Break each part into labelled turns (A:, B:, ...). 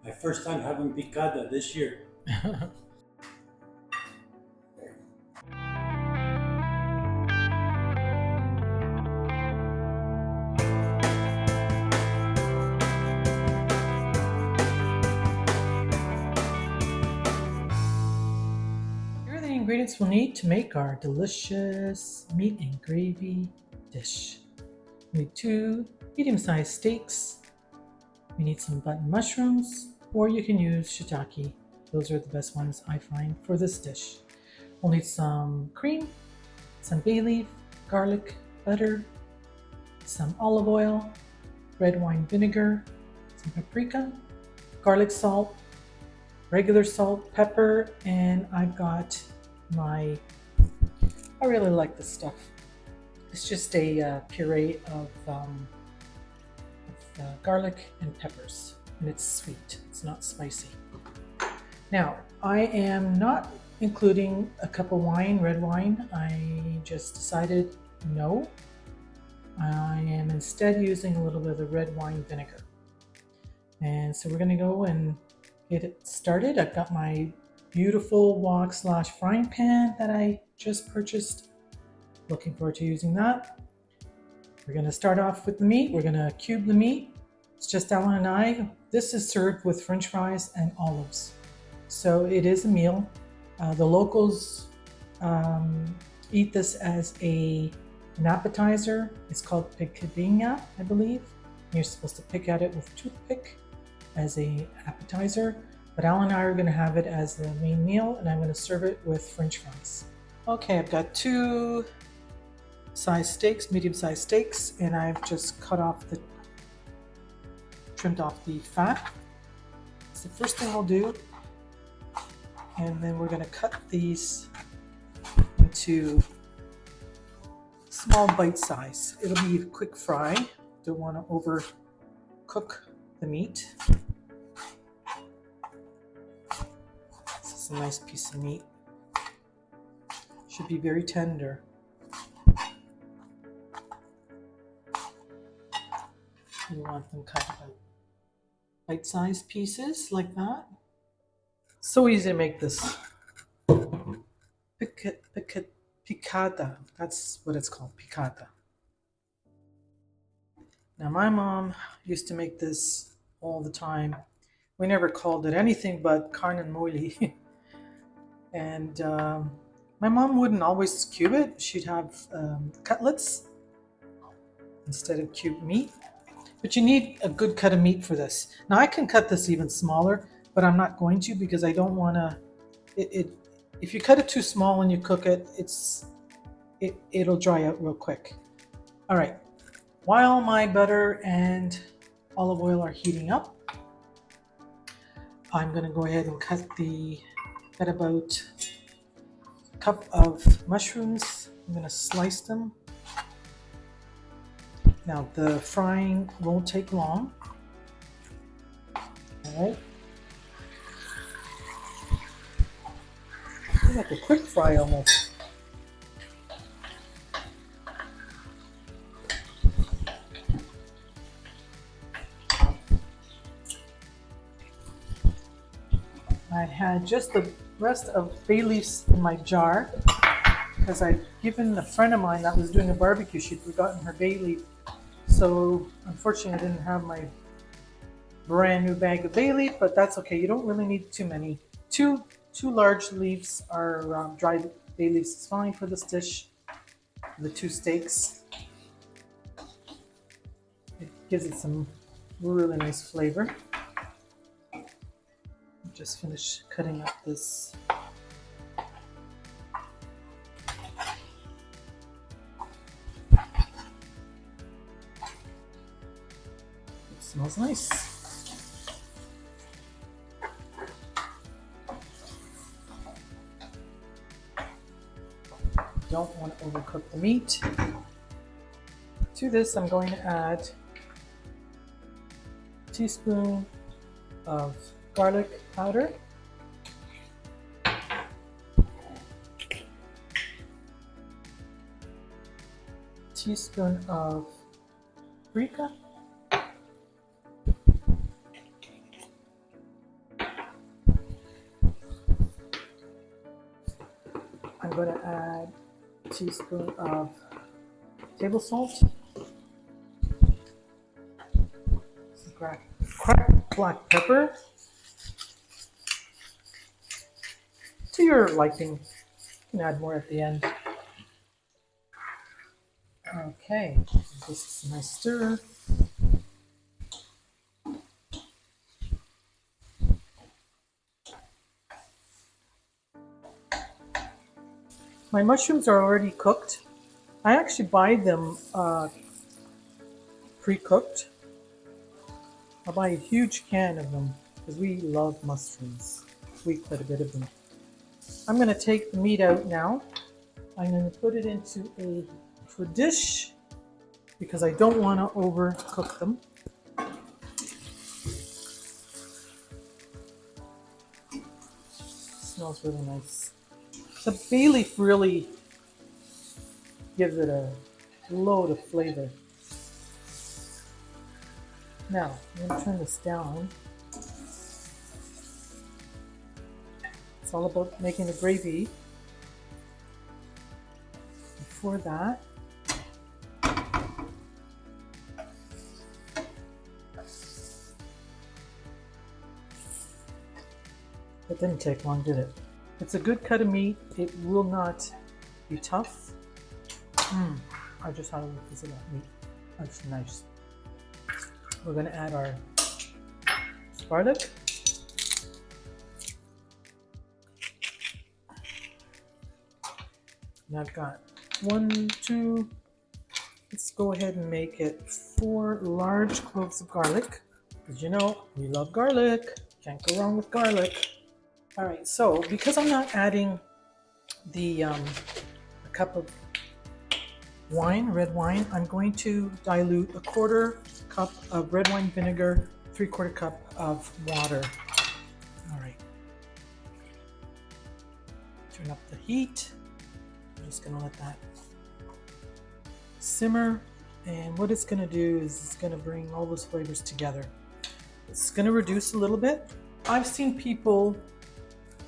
A: My first time having picada this year.
B: Here are the ingredients we'll need to make our delicious meat and gravy dish. We need 2 medium-sized steaks. We need some button mushrooms, or you can use shiitake. Those are the best ones I find for this dish. We'll need some cream, some bay leaf, garlic, butter, some olive oil, red wine vinegar, some paprika, garlic salt, regular salt, pepper, and I've got I really like this stuff. It's just a puree of garlic and peppers, and it's sweet. It's not spicy. Now, I am not including a cup of wine, red wine. I just decided no. I am instead using a little bit of the red wine vinegar. And so we're going to go and get it started. I've got my beautiful wok/frying pan that I just purchased. Looking forward to using that. We're going to start off with the meat. We're going to cube the meat. It's just Ellen and I. This is served with French fries and olives. So it is a meal. The locals eat this as an appetizer. It's called picadinha, I believe. You're supposed to pick at it with a toothpick as an appetizer. But Al and I are going to have it as the main meal, and I'm going to serve it with French fries. Okay, I've got 2 medium-sized steaks, and I've just trimmed off the fat. It's the first thing I'll do. And then we're going to cut these into small bite size. It'll be a quick fry. Don't want to overcook the meat. This is a nice piece of meat. Should be very tender. You want them cut about bite-sized pieces like that. So easy to make this. Picada. That's what it's called, picada. Now my mom used to make this all the time. We never called it anything but carne mole. And my mom wouldn't always cube it. She'd have cutlets instead of cubed meat. But you need a good cut of meat for this. Now I can cut this even smaller, but I'm not going to because I don't want to. If you cut it too small and you cook it, it'll dry out real quick. All right. While my butter and olive oil are heating up, I'm going to go ahead and cut about a cup of mushrooms. I'm going to slice them. Now the frying won't take long. All right. It's like a quick fry almost. I had just the rest of bay leaves in my jar because I'd given a friend of mine that was doing a barbecue, she'd forgotten her bay leaf. So unfortunately I didn't have my brand new bag of bay leaf, but that's okay. You don't really need too many. Two large leaves are dried bay leaves is fine for this dish. The 2 steaks. It gives it some really nice flavor. Just finished cutting up this. It smells nice. Don't want to overcook the meat. To this, I'm going to add a teaspoon of garlic powder, teaspoon of paprika, going to add a teaspoon of table salt, cracked black pepper to your liking. You can add more at the end. Okay, this is my stir. My mushrooms are already cooked. I actually buy them pre-cooked. I'll buy a huge can of them because we love mushrooms. We eat quite a bit of them. I'm going to take the meat out now. I'm going to put it into a dish because I don't want to overcook them. Smells really nice. The bay leaf really gives it a load of flavor. Now, I'm going to turn this down. It's all about making the gravy. Before that, it didn't take long, did it? It's a good cut of meat. It will not be tough. I just had a little piece of that meat. That's nice. We're going to add our garlic. And I've got 1, 2, let's go ahead and make it 4 large cloves of garlic. Because you know, we love garlic. Can't go wrong with garlic. All right, so because I'm not adding the a cup of wine, red wine, I'm going to dilute a 1/4 cup of red wine vinegar, 3/4 cup of water. All right. Turn up the heat. I'm just gonna let that simmer. And what it's gonna do is it's gonna bring all those flavors together. It's gonna reduce a little bit. I've seen people,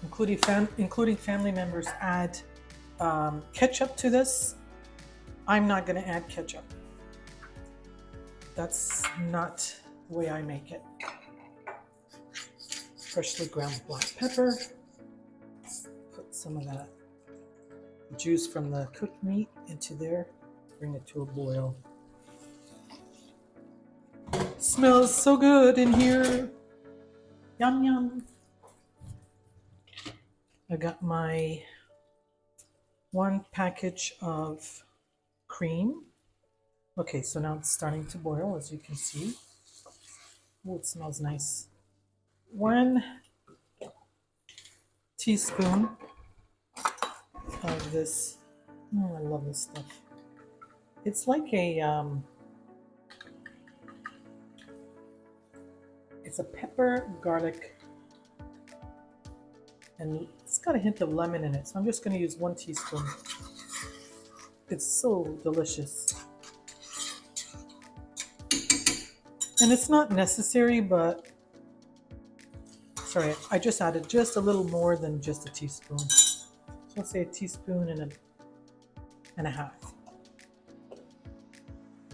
B: including family members, add ketchup to this. I'm not going to add ketchup. That's not the way I make it. Freshly ground black pepper. Let's put some of that juice from the cooked meat into there. Bring it to a boil. Smells so good in here. Yum, yum. I got my 1 package of cream. Okay, so now it's starting to boil, as you can see. Oh, it smells nice. 1 teaspoon of this. Oh, I love this stuff. It's like a it's a pepper garlic, and it's got a hint of lemon in it, so I'm just going to use 1 teaspoon. It's so delicious. And it's not necessary, but sorry, I just added just a little more than just a teaspoon. So I'll say a teaspoon and a half.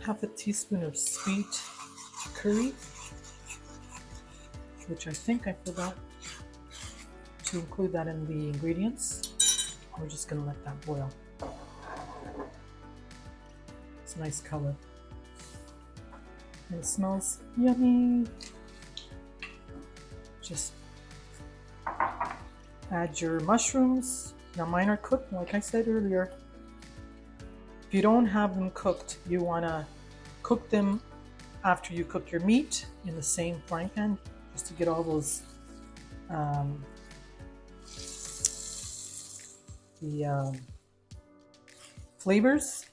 B: Half a teaspoon of sweet curry, which I think I forgot to include that in the ingredients. We're just going to let that boil. It's a nice color. And it smells yummy. Just add your mushrooms. Now mine are cooked, like I said earlier. If you don't have them cooked, you want to cook them after you cook your meat in the same frying pan, just to get all those flavors.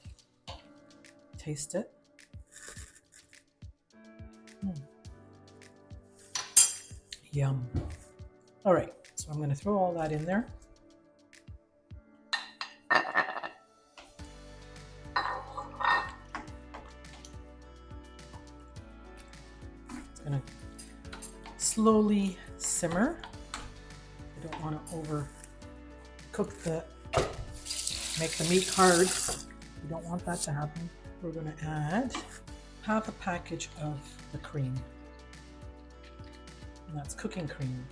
B: Taste it. Yum. All right, so I'm going to throw all that in there. It's going to slowly simmer. I don't want to overcook the make the meat hard. We don't want that to happen. We're going to add half a package of the cream. And that's cooking cream.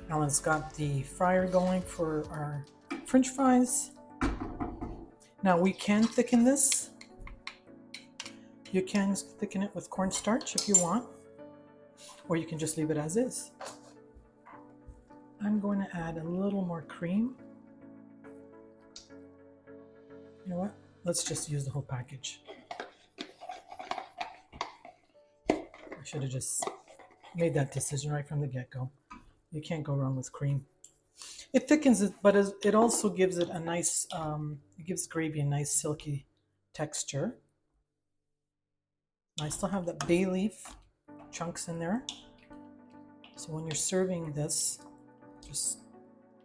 B: Alan's got the fryer going for our French fries. Now we can thicken this. You can thicken it with cornstarch if you want, or you can just leave it as is. I'm going to add a little more cream. You know what? Let's just use the whole package. I should have just made that decision right from the get-go. You can't go wrong with cream. It thickens it, but it also gives it a nice, it gives gravy a nice silky texture. I still have that bay leaf chunks in there. So when you're serving this, just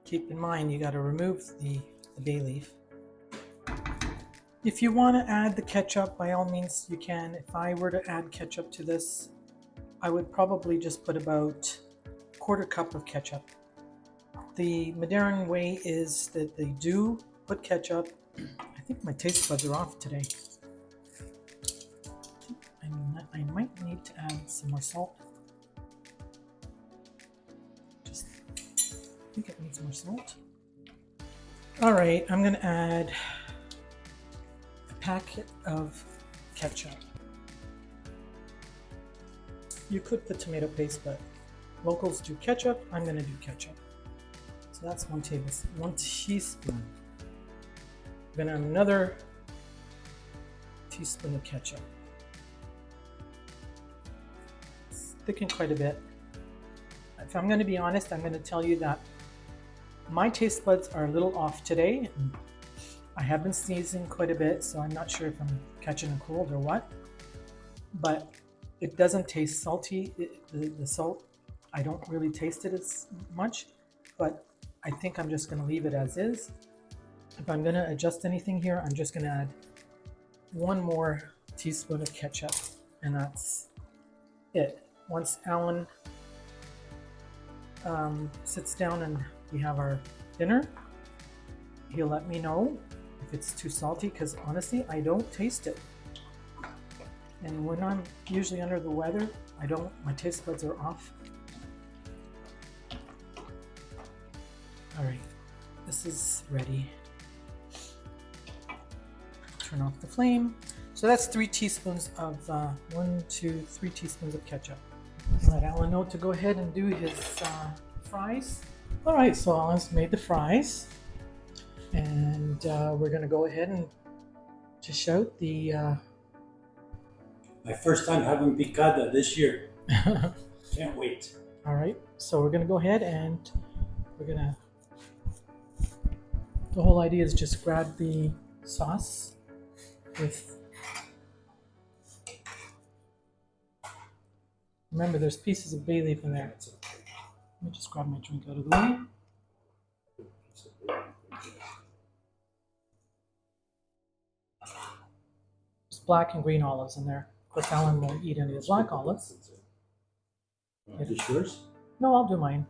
B: keep in mind you got to remove the bay leaf. If you want to add the ketchup, by all means you can. If I were to add ketchup to this, I would probably just put about a quarter cup of ketchup. The Madeiran way is that they do put ketchup. I think my taste buds are off today. I might need to add some more salt. I think it needs more salt. All right, I'm going to add a packet of ketchup. You could put tomato paste, but locals do ketchup. I'm going to do ketchup. So that's 1 teaspoon. I'm going to add another teaspoon of ketchup. It's thickened quite a bit. If I'm going to be honest, I'm going to tell you that my taste buds are a little off today. I have been sneezing quite a bit, so I'm not sure if I'm catching a cold or what. But it doesn't taste salty. The salt, I don't really taste it as much, but I think I'm just going to leave it as is. If I'm going to adjust anything here, I'm just going to add 1 more teaspoon of ketchup, and that's it. Once Alan sits down and we have our dinner, he'll let me know if it's too salty, because honestly I don't taste it, and when I'm usually under the weather, my taste buds are off. All right, this is ready. Turn off the flame. So that's 3 teaspoons of 3 teaspoons of ketchup. Let Alan know to go ahead and do his fries. All right, so Alan's made the fries, and we're going to go ahead and dish out the.
A: My first time having picada this year. Can't wait.
B: All right, so we're going to go ahead and we're going to. The whole idea is just grab the sauce with. Remember, there's pieces of bay leaf in there. Let me just grab my drink out of the way. There's black and green olives in there. Of course, Alan won't eat any of the black olives.
A: Is it yours?
B: No, I'll do mine.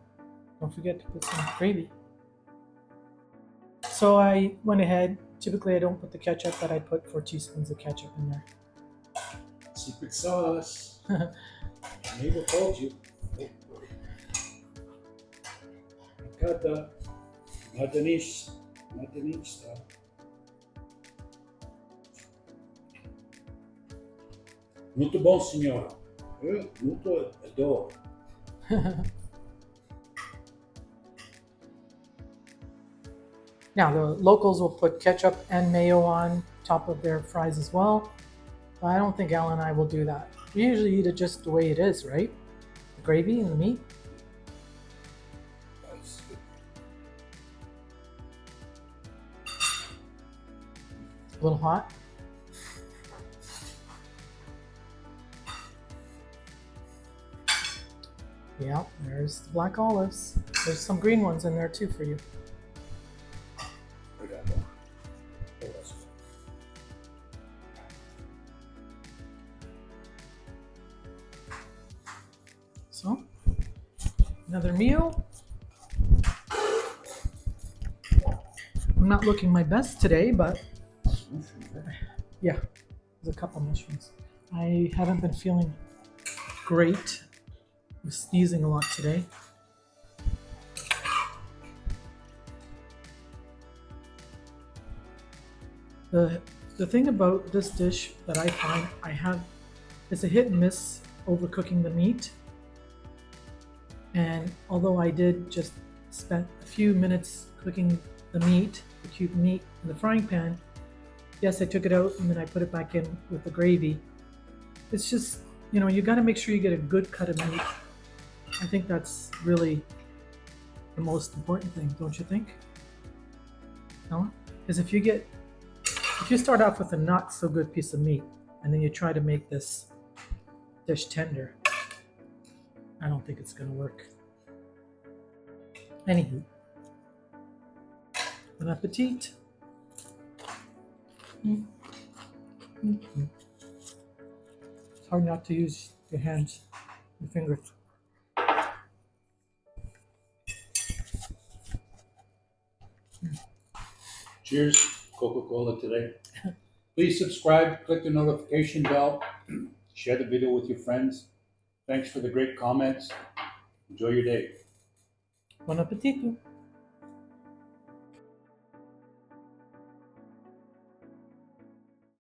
B: Don't forget to put some gravy. So I went ahead. Typically, I don't put the ketchup, but I put 4 teaspoons of ketchup in there.
A: Secret sauce. Neighbor told you. Picada. Madeira style. Muito bom, senhora. Muito adoro.
B: Now, the locals will put ketchup and mayo on top of their fries as well. But I don't think Al and I will do that. We usually eat it just the way it is, right? The gravy and the meat. A little hot. Yeah, there's the black olives. There's some green ones in there too for you. Another meal. I'm not looking my best today, but yeah, there's a couple mushrooms. I haven't been feeling great. I'm sneezing a lot today. The thing about this dish that I find I have is a hit and miss overcooking the meat. And although I did just spend a few minutes cooking the meat, the cubed meat in the frying pan, yes, I took it out and then I put it back in with the gravy. It's just, you got to make sure you get a good cut of meat. I think that's really the most important thing, don't you think? No? Because if you start off with a not so good piece of meat and then you try to make this dish tender, I don't think it's going to work. Anywho, bon appetit. Mm-hmm. It's hard not to use your hands, your fingers.
A: Cheers, Coca-Cola today. Please subscribe, click the notification bell, share the video with your friends. Thanks for the great comments. Enjoy your day.
B: Bon appetit.